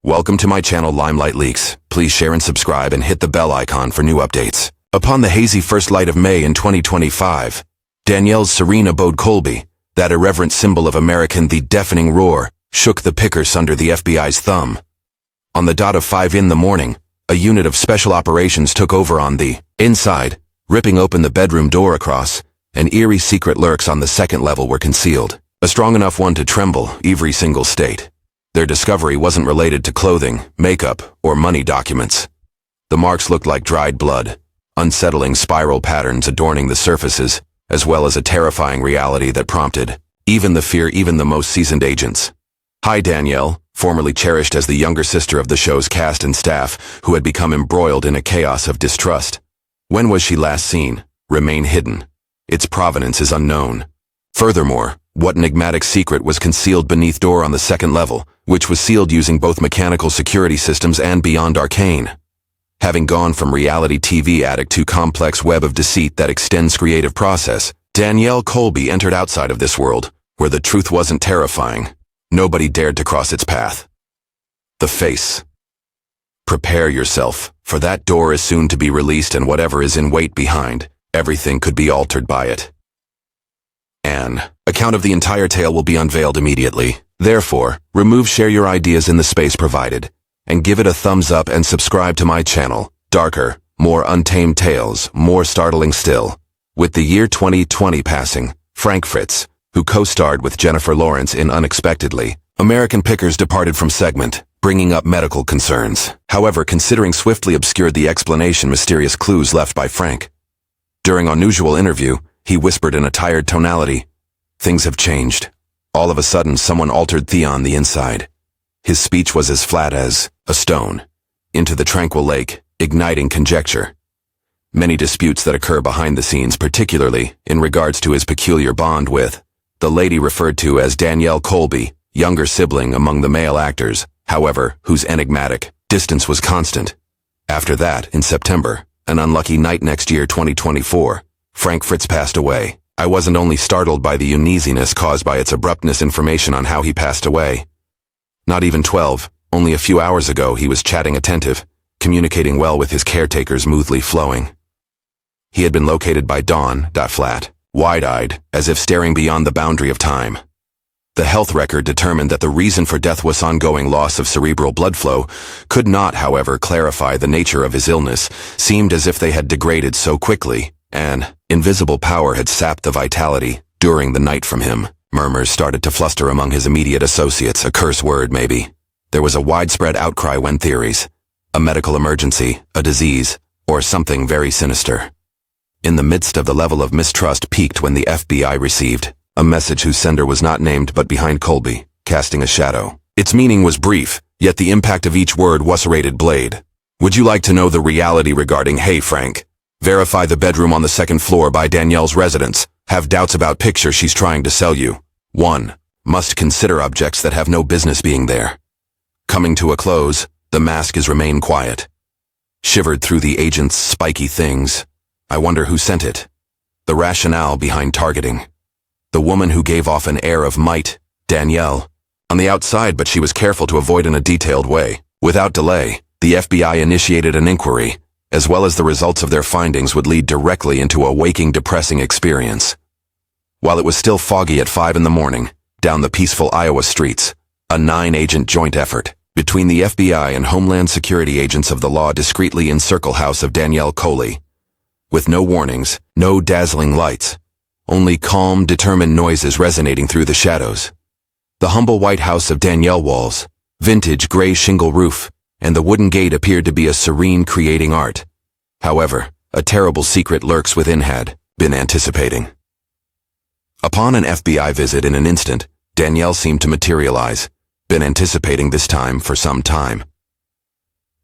Welcome to my channel Limelight Leaks. Please share and subscribe and hit the bell icon for new updates. Upon the hazy first light of May in 2025, Danielle's serene abode Colby, that irreverent symbol of American the deafening roar, shook the pickers under the FBI's thumb. On the dot of 5 in the morning, a unit of special operations took over on the inside, ripping open the bedroom door across. An eerie secret lurks on the second level were concealed, a strong enough one to tremble every single state. Their discovery wasn't related to clothing, makeup, or money documents. The marks looked like dried blood, unsettling spiral patterns adorning the surfaces, as well as a terrifying reality that prompted even the fear even the most seasoned agents. Hi Danielle, formerly cherished as the younger sister of the show's cast and staff, who had become embroiled in a chaos of distrust. When was she last seen? Remain hidden. Its provenance is unknown. Furthermore, what enigmatic secret was concealed beneath door on the second level, which was sealed using both mechanical security systems and beyond arcane? Having gone from reality TV addict to complex web of deceit that extends creative process, Danielle Colby entered outside of this world, where the truth wasn't terrifying. Nobody dared to cross its path. The face. Prepare yourself, for that door is soon to be released, and whatever is in wait behind, everything could be altered by it. An account of the entire tale will be unveiled immediately. Therefore, share your ideas in the space provided, and give it a thumbs up and subscribe to my channel. Darker, more untamed tales, more startling still. With the year 2020 passing, Frank Fritz, who co-starred with Jennifer Lawrence in Unexpectedly, American pickers departed from segment, bringing up medical concerns. However, considering swiftly obscured the explanation mysterious clues left by Frank. During unusual interview, he whispered in a tired tonality, "Things have changed. All of a sudden, someone altered Theon the inside." His speech was as flat as a stone, into the tranquil lake, igniting conjecture. Many disputes that occur behind the scenes, particularly in regards to his peculiar bond with the lady referred to as Danielle Colby, younger sibling among the male actors, however, whose enigmatic distance was constant. After that, in September, an unlucky night next year 2024, Frank Fritz passed away. I wasn't only startled by the uneasiness caused by its abruptness information on how he passed away. Not even 12, only a few hours ago he was chatting attentive, communicating well with his caretakers smoothly flowing. He had been located by dawn, flat, wide-eyed, as if staring beyond the boundary of time. The health record determined that the reason for death was ongoing loss of cerebral blood flow, could not, however, clarify the nature of his illness, seemed as if they had degraded so quickly. An invisible power had sapped the vitality during the night from him. Murmurs started to fluster among his immediate associates, a curse word maybe. There was a widespread outcry when theories, a medical emergency, a disease, or something very sinister. In the midst of the level of mistrust peaked when the FBI received a message whose sender was not named but behind Colby, casting a shadow. Its meaning was brief, yet the impact of each word was a serrated blade. Would you like to know the reality regarding "Hey Frank? Verify the bedroom on the second floor by Danielle's residence. Have doubts about picture she's trying to sell you. 1. Must consider objects that have no business being there. Coming to a close, the mask is remain quiet." Shivered through the agent's spiky things. I wonder who sent it. The rationale behind targeting. The woman who gave off an air of might, Danielle. On the outside, but she was careful to avoid in a detailed way. Without delay, the FBI initiated an inquiry, as well as the results of their findings would lead directly into a waking, depressing experience. While it was still foggy at 5 in the morning, down the peaceful Iowa streets, a 9-agent joint effort between the FBI and Homeland Security agents of the law discreetly encircle house of Danielle Colby. With no warnings, no dazzling lights, only calm, determined noises resonating through the shadows. The humble white house of Danielle walls, vintage gray shingle roof, and the wooden gate appeared to be a serene creating art. However, a terrible secret lurks within had been anticipating. Upon an FBI visit in an instant, Danielle seemed to materialize, been anticipating this time for some time.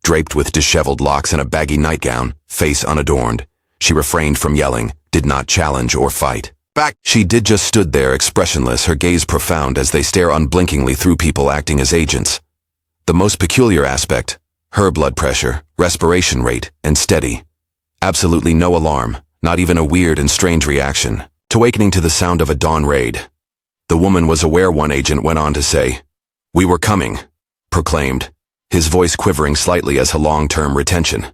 Draped with disheveled locks and a baggy nightgown, face unadorned, she refrained from yelling, did not challenge or fight. Back! She did just stood there expressionless, her gaze profound as they stare unblinkingly through people acting as agents. The most peculiar aspect, her blood pressure, respiration rate, and steady. Absolutely no alarm, not even a weird and strange reaction, to awakening to the sound of a dawn raid. The woman was aware, one agent went on to say. "We were coming," proclaimed, his voice quivering slightly as a long-term retention.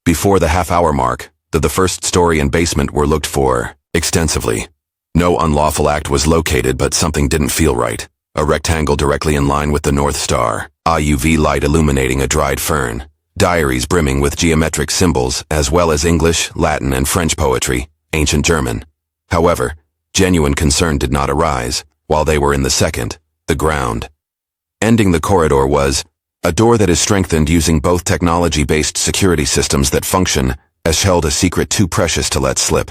Before the half-hour mark, the first story and basement were looked for extensively. No unlawful act was located, but something didn't feel right. A rectangle directly in line with the North Star, a UV light illuminating a dried fern, diaries brimming with geometric symbols, as well as English, Latin, and French poetry, ancient German. However, genuine concern did not arise, while they were in the second, the ground. Ending the corridor was a door that is strengthened using both technology-based security systems that function as held a secret too precious to let slip.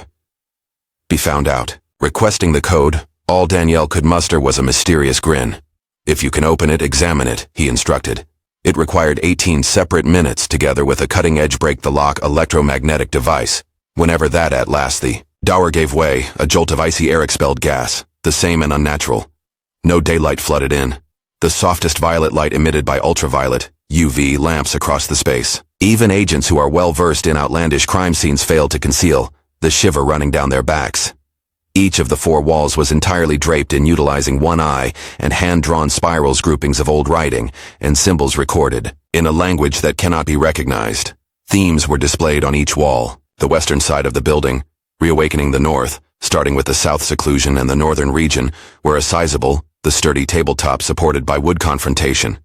Be found out. Requesting the code, all Danielle could muster was a mysterious grin. If you can open it, examine it, he instructed. It required 18 separate minutes together with a cutting-edge break-the-lock electromagnetic device. Whenever that at last the door gave way, a jolt of icy air expelled gas, the same and unnatural. No daylight flooded in. The softest violet light emitted by ultraviolet, UV lamps across the space. Even agents who are well-versed in outlandish crime scenes failed to conceal the shiver running down their backs. Each of the four walls was entirely draped in utilizing one eye and hand-drawn spirals, groupings of old writing and symbols recorded in a language that cannot be recognized. Themes were displayed on each wall, the western side of the building, reawakening the north, starting with the south seclusion and the northern region, where a sizable, the sturdy tabletop supported by wood confrontation.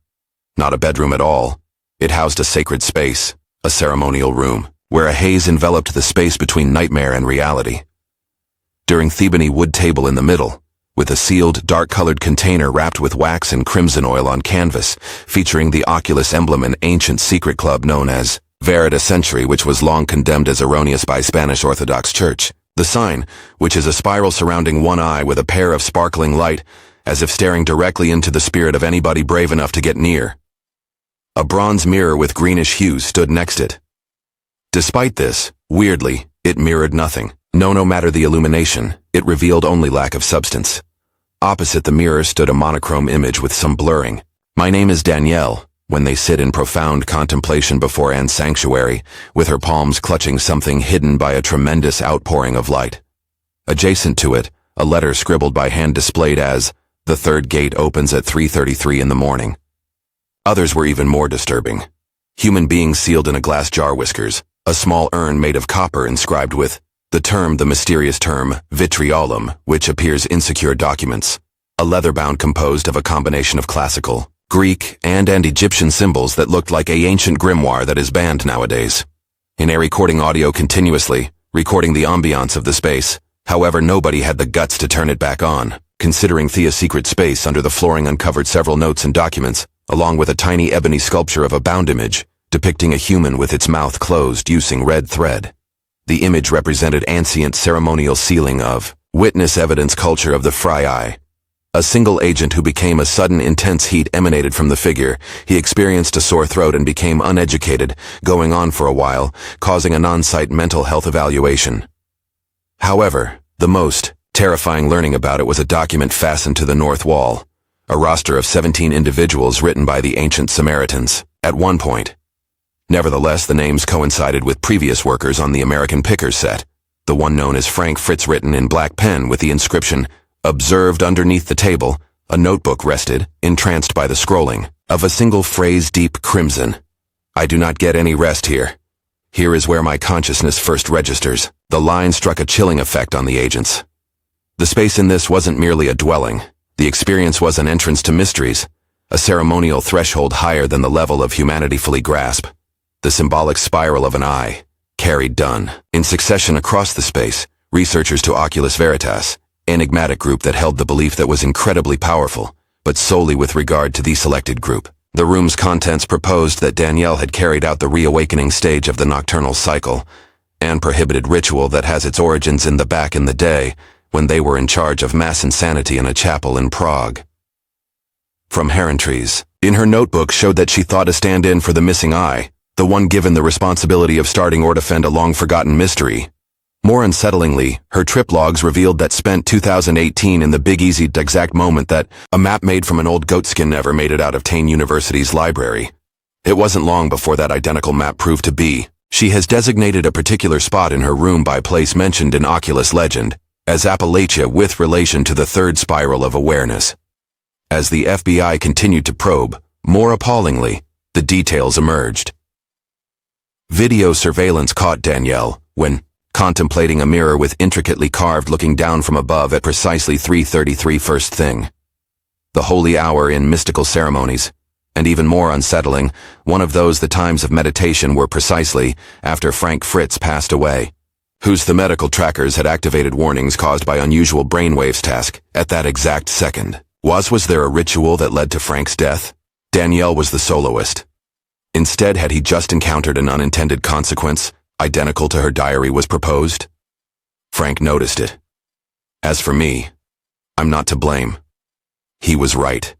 Not a bedroom at all. It housed a sacred space, a ceremonial room, where a haze enveloped the space between nightmare and reality. During Thebany wood table in the middle, with a sealed, dark-colored container wrapped with wax and crimson oil on canvas, featuring the Oculus emblem, an ancient secret club known as Verita Century, which was long condemned as erroneous by Spanish Orthodox Church. The sign, which is a spiral surrounding one eye with a pair of sparkling light, as if staring directly into the spirit of anybody brave enough to get near. A bronze mirror with greenish hues stood next it. Despite this, weirdly, it mirrored nothing. No matter the illumination, it revealed only lack of substance. Opposite the mirror stood a monochrome image with some blurring. My name is Danielle, when they sit in profound contemplation before Anne's sanctuary, with her palms clutching something hidden by a tremendous outpouring of light. Adjacent to it, a letter scribbled by hand displayed as, "The third gate opens at 3:33 in the morning." Others were even more disturbing. Human beings sealed in a glass jar, whiskers, a small urn made of copper inscribed with the mysterious term, vitriolum, which appears in secure documents. A leather bound composed of a combination of classical, Greek, and Egyptian symbols that looked like an ancient grimoire that is banned nowadays. In a recording audio continuously, recording the ambiance of the space. However, nobody had the guts to turn it back on. Considering Thea's secret space under the flooring uncovered several notes and documents, along with a tiny ebony sculpture of a bound image, depicting a human with its mouth closed using red thread. The image represented ancient ceremonial sealing of witness evidence culture of the Fryi. A single agent who became a sudden intense heat emanated from the figure. He experienced a sore throat and became uneducated, going on for a while, causing an on-site mental health evaluation. However, the most terrifying learning about it was a document fastened to the north wall, a roster of 17 individuals written by the ancient Samaritans, at one point. Nevertheless, the names coincided with previous workers on the American Pickers set, the one known as Frank Fritz written in black pen with the inscription, "Observed." Underneath the table, a notebook rested, entranced by the scrolling of a single phrase, deep crimson. "I do not get any rest here. Here is where my consciousness first registers." The line struck a chilling effect on the agents. The space in this wasn't merely a dwelling. The experience was an entrance to mysteries, a ceremonial threshold higher than the level of humanity fully grasp. The symbolic spiral of an eye, carried done in succession across the space, researchers to Oculus Veritas, enigmatic group that held the belief that was incredibly powerful, but solely with regard to the selected group. The room's contents proposed that Danielle had carried out the reawakening stage of the nocturnal cycle, and prohibited ritual that has its origins in the day, when they were in charge of mass insanity in a chapel in Prague. From Heron Trees, in her notebook showed that she thought a stand-in for the missing eye, the one given the responsibility of starting or defend a long-forgotten mystery. More unsettlingly, her trip logs revealed that spent 2018 in the Big Easy exact moment that a map made from an old goatskin never made it out of Tane University's library. It wasn't long before that identical map proved to be. She has designated a particular spot in her room by place mentioned in Oculus legend as Appalachia with relation to the third spiral of awareness. As the FBI continued to probe, more appallingly, the details emerged. Video surveillance caught Danielle when contemplating a mirror with intricately carved looking down from above at precisely 3:33 first thing. The holy hour in mystical ceremonies, and even more unsettling, one of those the times of meditation were precisely after Frank Fritz passed away, whose the medical trackers had activated warnings caused by unusual brainwaves task at that exact second. Was there a ritual that led to Frank's death? Danielle was the soloist. Instead, had he just encountered an unintended consequence, identical to her diary was proposed? Frank noticed it. As for me, I'm not to blame. He was right.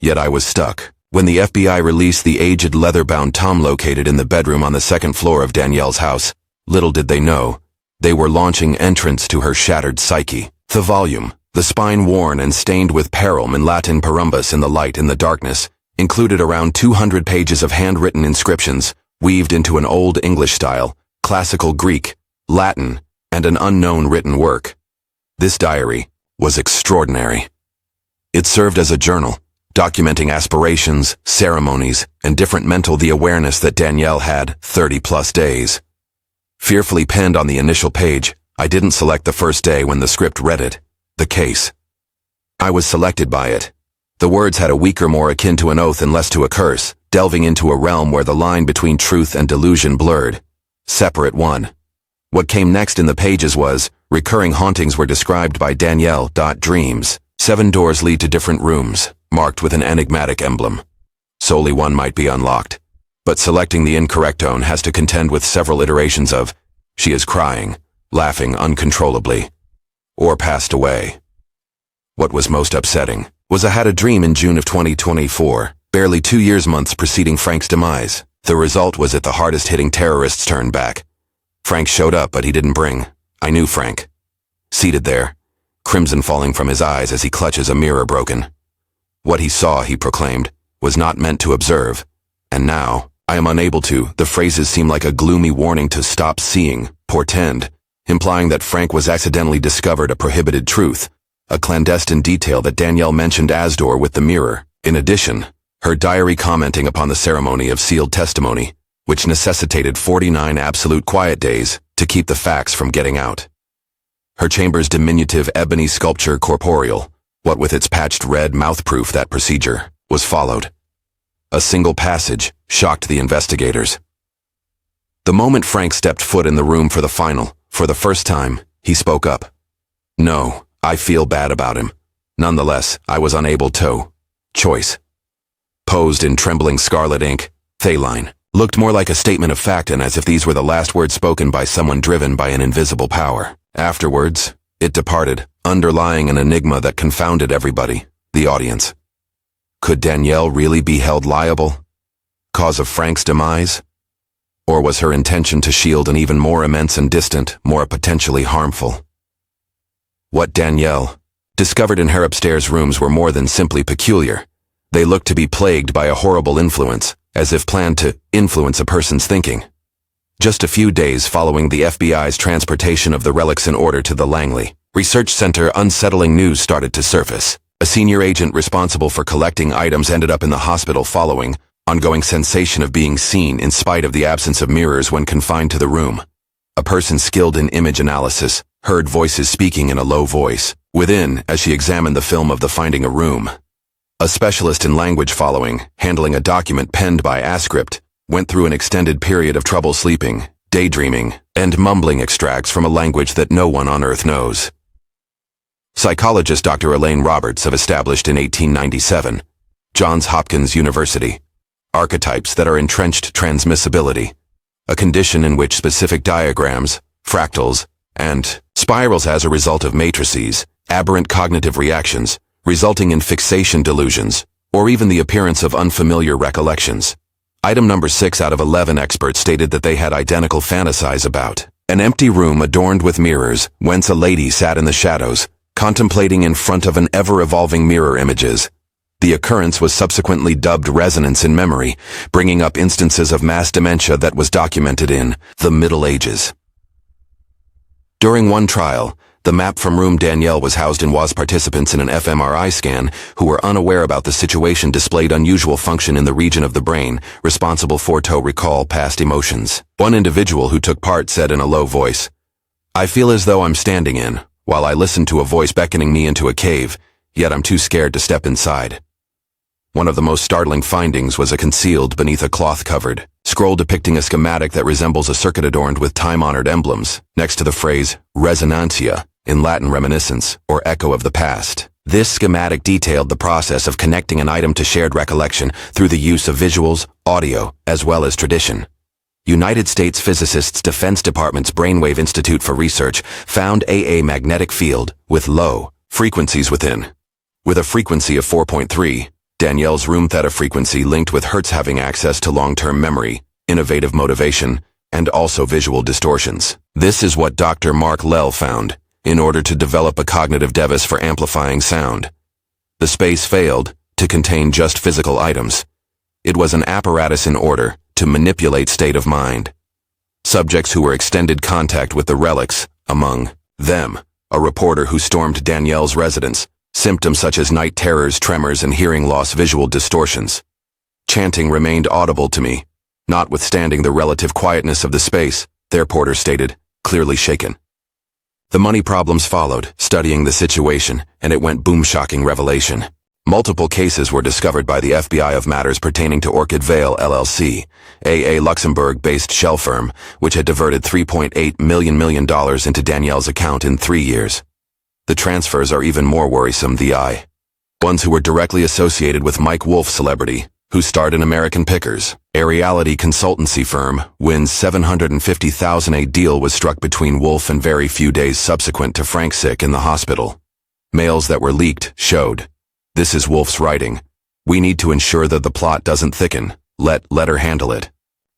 Yet I was stuck. When the FBI released the aged leather-bound Tom located in the bedroom on the second floor of Danielle's house, little did they know, they were launching entrance to her shattered psyche. The volume, the spine worn and stained with parum in Latin perumbus in the light in the darkness, included around 200 pages of handwritten inscriptions, weaved into an Old English style, classical Greek, Latin, and an unknown written work. This diary was extraordinary. It served as a journal, documenting aspirations, ceremonies, and different mental the awareness that Danielle had 30-plus days. Fearfully penned on the initial page, I didn't select the first day when the script read it, the case. I was selected by it. The words had a weaker, more akin to an oath and less to a curse, delving into a realm where the line between truth and delusion blurred. Separate one. What came next in the pages was, recurring hauntings were described by Danielle. Dreams. 7 doors lead to different rooms, marked with an enigmatic emblem. Solely one might be unlocked, but selecting the incorrect tone has to contend with several iterations of, she is crying, laughing uncontrollably, or passed away. What was most upsetting was I had a dream in June of 2024, barely 2 months preceding Frank's demise. The result was that the hardest-hitting terrorists turned back. Frank showed up, but he didn't bring. I knew Frank. Seated there, crimson falling from his eyes as he clutches a mirror broken. What he saw, he proclaimed, was not meant to observe. And now, I am unable to. The phrases seem like a gloomy warning to stop seeing, portend, implying that Frank was accidentally discovered a prohibited truth, a clandestine detail that Danielle mentioned Asdor with the mirror. In addition, her diary commenting upon the ceremony of sealed testimony, which necessitated 49 absolute quiet days to keep the facts from getting out. Her chamber's diminutive ebony sculpture corporeal, what with its patched red mouth-proof that procedure, was followed. A single passage shocked the investigators. The moment Frank stepped foot in the room for the first time, he spoke up. No, I feel bad about him. Nonetheless, I was unable to. Choice. Posed in trembling scarlet ink, Thaline looked more like a statement of fact and as if these were the last words spoken by someone driven by an invisible power. Afterwards, it departed, underlying an enigma that confounded everybody, the audience. Could Danielle really be held liable? Cause of Frank's demise? Or was her intention to shield an even more immense and distant, more potentially harmful? What Danielle discovered in her upstairs rooms were more than simply peculiar. They looked to be plagued by a horrible influence, as if planned to influence a person's thinking. Just a few days following the FBI's transportation of the relics in order to the Langley Research Center, unsettling news started to surface. A senior agent responsible for collecting items ended up in the hospital following ongoing sensation of being seen in spite of the absence of mirrors when confined to the room. A person skilled in image analysis heard voices speaking in a low voice within as she examined the film of the finding a room. A specialist in language following, handling a document penned by Ascript, went through an extended period of trouble sleeping, daydreaming, and mumbling extracts from a language that no one on Earth knows. Psychologist Dr. Elaine Roberts have established in 1897, Johns Hopkins University, archetypes that are entrenched transmissibility, a condition in which specific diagrams, fractals, and spirals as a result of matrices, aberrant cognitive reactions, resulting in fixation delusions, or even the appearance of unfamiliar recollections. Item number 6 out of 11 experts stated that they had identical fantasies about an empty room adorned with mirrors, whence a lady sat in the shadows, contemplating in front of an ever-evolving mirror images. The occurrence was subsequently dubbed resonance in memory, bringing up instances of mass dementia that was documented in the Middle Ages. During one trial, The map from room Danielle was housed in was participants in an fMRI scan who were unaware about the situation displayed unusual function in the region of the brain responsible for to recall past emotions. One individual who took part said in a low voice, "I feel as though I'm standing in, while I listen to a voice beckoning me into a cave, yet I'm too scared to step inside." One of the most startling findings was a concealed beneath a cloth-covered scroll depicting a schematic that resembles a circuit adorned with time-honored emblems, next to the phrase resonantia, in Latin reminiscence, or echo of the past. This schematic detailed the process of connecting an item to shared recollection through the use of visuals, audio, as well as tradition. United States Physicists Defense Department's Brainwave Institute for Research found a magnetic field with low frequencies within. With a frequency of 4.3, Danielle's room theta frequency linked with Hertz having access to long-term memory, innovative motivation, and also visual distortions. This is what Dr. Mark Lell found in order to develop a cognitive device for amplifying sound. The space failed to contain just physical items. It was an apparatus in order to manipulate state of mind. Subjects who were extended contact with the relics, among them, a reporter who stormed Danielle's residence, symptoms such as night terrors, tremors, and hearing loss, visual distortions. Chanting remained audible to me, notwithstanding the relative quietness of the space, their reporter stated, clearly shaken. The money problems followed, studying the situation, and it went boom, shocking revelation. Multiple cases were discovered by the FBI of matters pertaining to Orchid Vale LLC, a Luxembourg-based shell firm, which had diverted $3.8 million into Danielle's account in 3 years. The transfers are even more worrisome, the ones who were directly associated with Mike Wolf, celebrity, who starred in American Pickers. A reality consultancy firm wins $750,000. A deal was struck between Wolf and very few days subsequent to Frank's sick in the hospital. Mails that were leaked showed. This is Wolf's writing. "We need to ensure that the plot doesn't thicken. Let her handle it."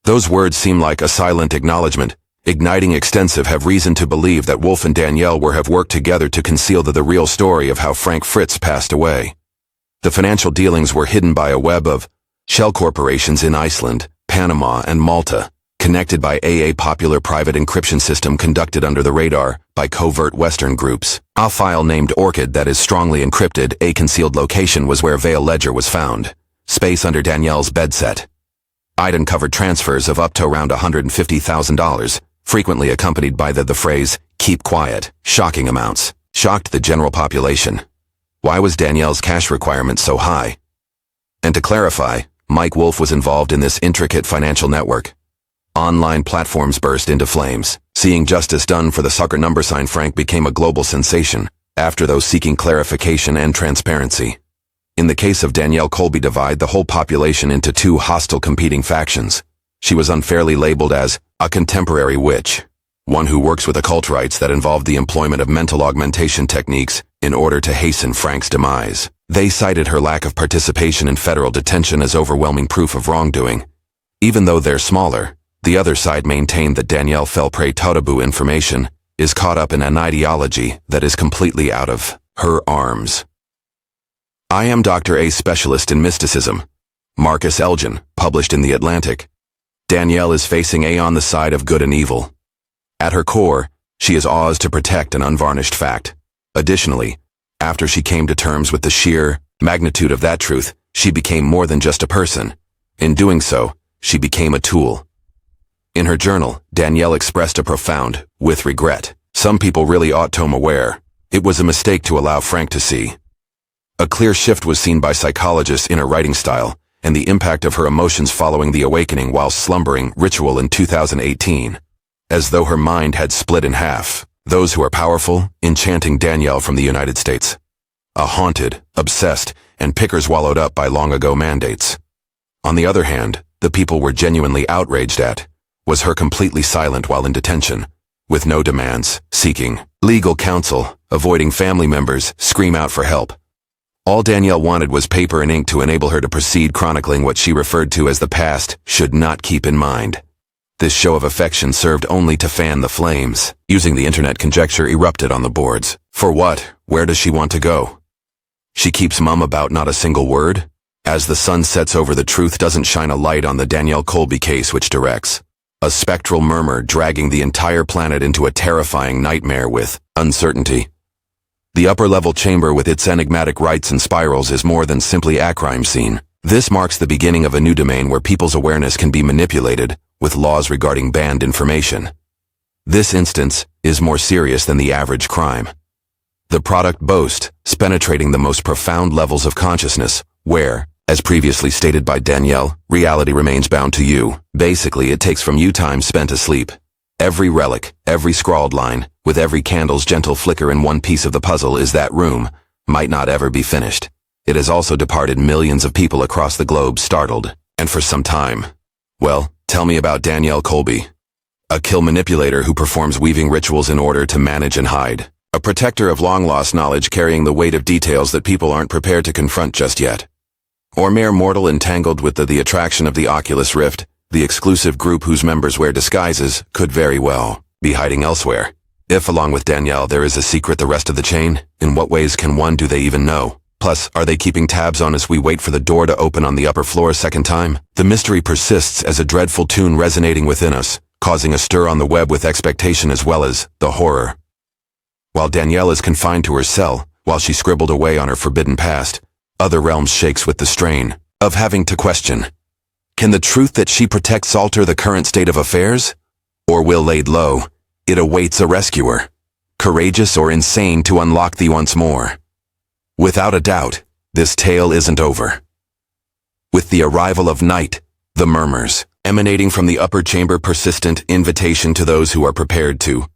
Those words seem like a silent acknowledgement. Igniting Extensive have reason to believe that Wolf and Danielle have worked together to conceal the real story of how Frank Fritz passed away. The financial dealings were hidden by a web of shell corporations in Iceland, Panama, and Malta, connected by a popular private encryption system conducted under the radar by covert Western groups. A file named Orchid that is strongly encrypted. A concealed location was where Vale Ledger was found. Space under Danielle's bedset. I'd uncovered transfers of up to around $150,000, frequently accompanied by the phrase, "keep quiet." Shocking amounts. Shocked the general population. Why was Danielle's cash requirement so high? And to clarify, Mike Wolf was involved in this intricate financial network. Online platforms burst into flames. Seeing justice done for the sucker number sign Frank became a global sensation, after those seeking clarification and transparency. In the case of Danielle Colby, divide the whole population into two hostile competing factions. She was unfairly labeled as a contemporary witch, one who works with occult rites that involved the employment of mental augmentation techniques in order to hasten Frank's demise. They cited her lack of participation in federal detention as overwhelming proof of wrongdoing. Even though they're smaller, the other side maintained that Danielle fell prey to taboo information, is caught up in an ideology that is completely out of her arms. I am Dr. A, specialist in mysticism. Marcus Elgin, published in The Atlantic. Danielle is facing A on the side of good and evil. At her core, she is Oz to protect an unvarnished fact. Additionally, after she came to terms with the sheer magnitude of that truth, she became more than just a person. In doing so, she became a tool. In her journal, Danielle expressed a profound, with regret. Some people really ought to be aware. It was a mistake to allow Frank to see. A clear shift was seen by psychologists in her writing style, and the impact of her emotions following the awakening while slumbering ritual in 2018. As though her mind had split in half. Those who are powerful, enchanting Danielle from the United States. A haunted, obsessed, and picker swallowed up by long-ago mandates. On the other hand, the people were genuinely outraged at, was her completely silent while in detention, with no demands, seeking legal counsel, avoiding family members, scream out for help. All Danielle wanted was paper and ink to enable her to proceed chronicling what she referred to as the past should not keep in mind. This show of affection served only to fan the flames. Using the internet, conjecture erupted on the boards. For what? Where does she want to go? She keeps mum about not a single word? As the sun sets over, the truth doesn't shine a light on the Danielle Colby case, which directs. A spectral murmur dragging the entire planet into a terrifying nightmare with uncertainty. The upper-level chamber with its enigmatic rites and spirals is more than simply a crime scene. This marks the beginning of a new domain where people's awareness can be manipulated with laws regarding banned information. This instance is more serious than the average crime. The product boasts penetrating the most profound levels of consciousness, where, as previously stated by Danielle, reality remains bound to you. Basically, it takes from you time spent asleep. Every relic, every scrawled line, with every candle's gentle flicker in one piece of the puzzle is that room, might not ever be finished. It has also departed millions of people across the globe startled, and for some time. Well, tell me about Danielle Colby. A kill manipulator who performs weaving rituals in order to manage and hide. A protector of long-lost knowledge carrying the weight of details that people aren't prepared to confront just yet. Or mere mortal entangled with the attraction of the Oculus Rift, the exclusive group whose members wear disguises could very well be hiding elsewhere. If, along with Danielle, there is a secret the rest of the chain, in what ways can one do they even know? Plus, are they keeping tabs on as we wait for the door to open on the upper floor a second time? The mystery persists as a dreadful tune resonating within us, causing a stir on the web with expectation as well as the horror. While Danielle is confined to her cell, while she scribbled away on her forbidden past, other realms shakes with the strain of having to question. Can the truth that she protects alter the current state of affairs? Or will laid low, it awaits a rescuer, courageous or insane to unlock thee once more? Without a doubt, this tale isn't over. With the arrival of night, the murmurs, emanating from the upper chamber persistent invitation to those who are prepared to